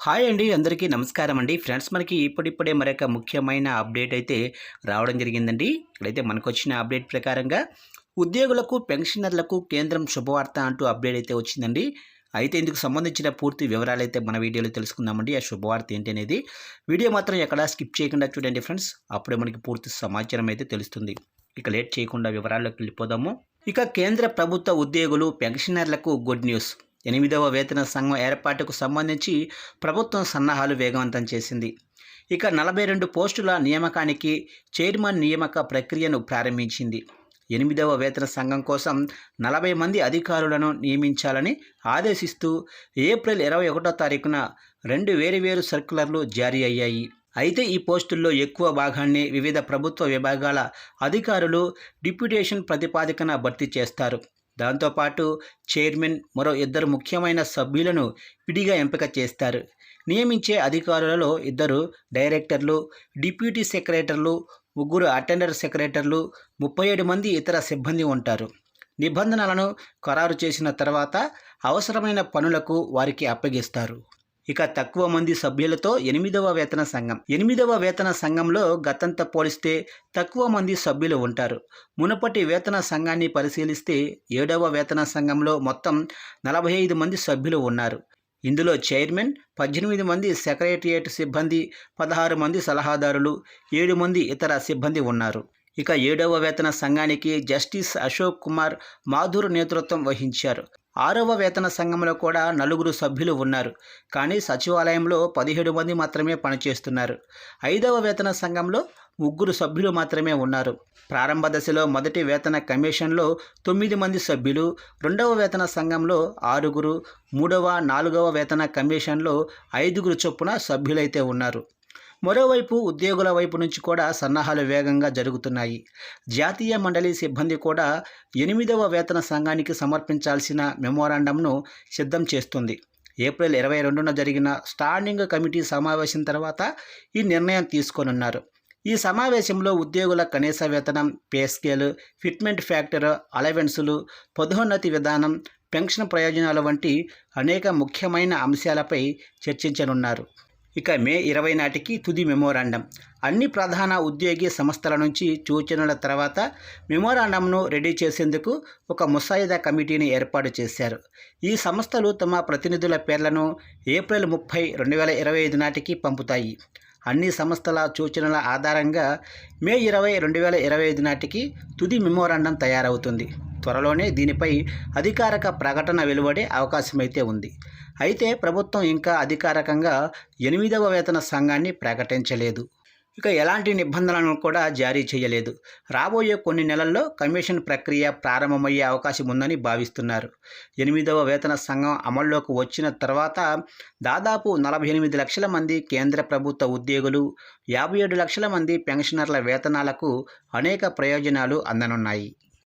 Hi అండి, అందరికీ నమస్కారం అండి. ఫ్రెండ్స్, మనకి ఇప్పుడిప్పుడే మరొక ముఖ్యమైన అప్డేట్ అయితే రావడం జరిగిందండి. ఇక్కడైతే మనకొచ్చిన అప్డేట్ ప్రకారంగా ఉద్యోగులకు, పెన్షనర్లకు కేంద్రం శుభవార్త అంటూ అప్డేట్ అయితే వచ్చిందండి. అయితే ఇందుకు సంబంధించిన పూర్తి వివరాలు అయితే మన వీడియోలో తెలుసుకుందామండి. ఆ శుభవార్త ఏంటి అనేది వీడియో మాత్రం ఎక్కడా స్కిప్ చేయకుండా చూడండి ఫ్రెండ్స్. అప్పుడే మనకి పూర్తి సమాచారం అయితే తెలుస్తుంది. ఇక లేట్ చేయకుండా వివరాల్లోకి వెళ్ళిపోదాము. ఇక కేంద్ర ప్రభుత్వ ఉద్యోగులు, పెన్షనర్లకు గుడ్ న్యూస్. 8వ వేతన సంఘం ఏర్పాటుకు సంబంధించి ప్రభుత్వం సన్నాహాలు వేగవంతం చేసింది. ఇక 42 పోస్టుల నియామకానికి చైర్మన్ నియామక ప్రక్రియను ప్రారంభించింది. 8వ వేతన సంఘం కోసం 40 మంది అధికారులను నియమించాలని ఆదేశిస్తూ ఏప్రిల్ 21వ తారీఖున 2 వేరువేరు సర్క్యులర్లు జారీ అయ్యాయి. అయితే ఈ పోస్టుల్లో ఎక్కువ భాగాన్ని వివిధ ప్రభుత్వ విభాగాల అధికారులు డిప్యూటేషన్ ప్రతిపాదికన భర్తీ చేస్తారు. దాంతోపాటు చైర్మన్, మరో 2 ముఖ్యమైన సభ్యులను విడిగా ఎంపిక చేస్తారు. నియమించే అధికారులలో 2 డైరెక్టర్లు, డిప్యూటీ సెక్రటరీలు, 3 అటెండర్ సెక్రటరీలు, 37 మంది ఇతర సిబ్బంది ఉంటారు. నిబంధనలను ఖరారు చేసిన తర్వాత అవసరమైన పనులకు వారికి అప్పగిస్తారు. ఇక తక్కువ మంది సభ్యులతో 8వ వేతన సంఘం. 8వ వేతన సంఘంలో గతంతో పోలిస్తే తక్కువ మంది సభ్యులు ఉంటారు. మునుపటి వేతన సంఘాన్ని పరిశీలిస్తే 7వ వేతన సంఘంలో మొత్తం 45 మంది సభ్యులు ఉన్నారు. ఇందులో చైర్మన్, 18 మంది సెక్రటేరియట్ సిబ్బంది, 16 మంది సలహాదారులు, 7 మంది ఇతర సిబ్బంది ఉన్నారు. ఇక 7వ వేతన సంఘానికి జస్టిస్ అశోక్ కుమార్ మాథుర్ నేతృత్వం వహించారు. 6వ వేతన సంఘంలో కూడా 4 సభ్యులు ఉన్నారు. కానీ సచివాలయంలో 17 మంది మాత్రమే పనిచేస్తున్నారు. 5వ వేతన సంఘంలో 3 సభ్యులు మాత్రమే ఉన్నారు. ప్రారంభ దశలో మొదటి వేతన కమిషన్లో 9 మంది సభ్యులు, 2వ వేతన సంఘంలో 6, 3వ, 4వ వేతన కమిషన్లో 5 చొప్పున సభ్యులైతే ఉన్నారు. మరోవైపు ఉద్యోగుల వైపు నుంచి కూడా సన్నాహాలు వేగంగా జరుగుతున్నాయి. జాతీయ మండలి సిబ్బంది కూడా 8వ వేతన సంఘానికి సమర్పించాల్సిన మెమోరాండంను సిద్ధం చేస్తుంది. ఏప్రిల్ 22న జరిగిన స్టాండింగ్ కమిటీ సమావేశం తర్వాత ఈ నిర్ణయం తీసుకోనున్నారు. ఈ సమావేశంలో ఉద్యోగుల కనీస వేతనం, పే స్కేల్, ఫిట్మెంట్ ఫ్యాక్టర్, అలవెన్సులు, పదోన్నతి విధానం, పెన్షన్ ప్రయోజనాలు వంటి అనేక ముఖ్యమైన అంశాలపై చర్చించనున్నారు. ఇక మే 20 నాటికి తుది మెమోరాండం. అన్ని ప్రధాన ఉద్యోగి సంస్థల నుంచి సూచనల తర్వాత మెమోరాండంను రెడీ చేసేందుకు ఒక ముసాయిదా కమిటీని ఏర్పాటు చేశారు. ఈ సంస్థలు తమ ప్రతినిధుల పేర్లను ఏప్రిల్ 30, 2025 నాటికి పంపుతాయి. అన్ని సంస్థల సూచనల ఆధారంగా మే 20, 2025 నాటికి తుది మెమోరాండం తయారవుతుంది. త్వరలోనే దీనిపై అధికారిక ప్రకటన వెలువడే అవకాశమైతే ఉంది. అయితే ప్రభుత్వం ఇంకా అధికారికంగా 8వ వేతన సంఘాన్ని ప్రకటించలేదు. ఇక ఎలాంటి నిబంధనలను కూడా జారీ చేయలేదు. రాబోయే కొన్ని నెలల్లో కమిషన్ ప్రక్రియ ప్రారంభమయ్యే అవకాశం ఉందని భావిస్తున్నారు. 8వ వేతన సంఘం అమల్లోకి వచ్చిన తర్వాత దాదాపు 48 లక్షల మంది కేంద్ర ప్రభుత్వ ఉద్యోగులు, 57 లక్షల మంది పెన్షనర్ల వేతనాలకు అనేక ప్రయోజనాలు అందనున్నాయి.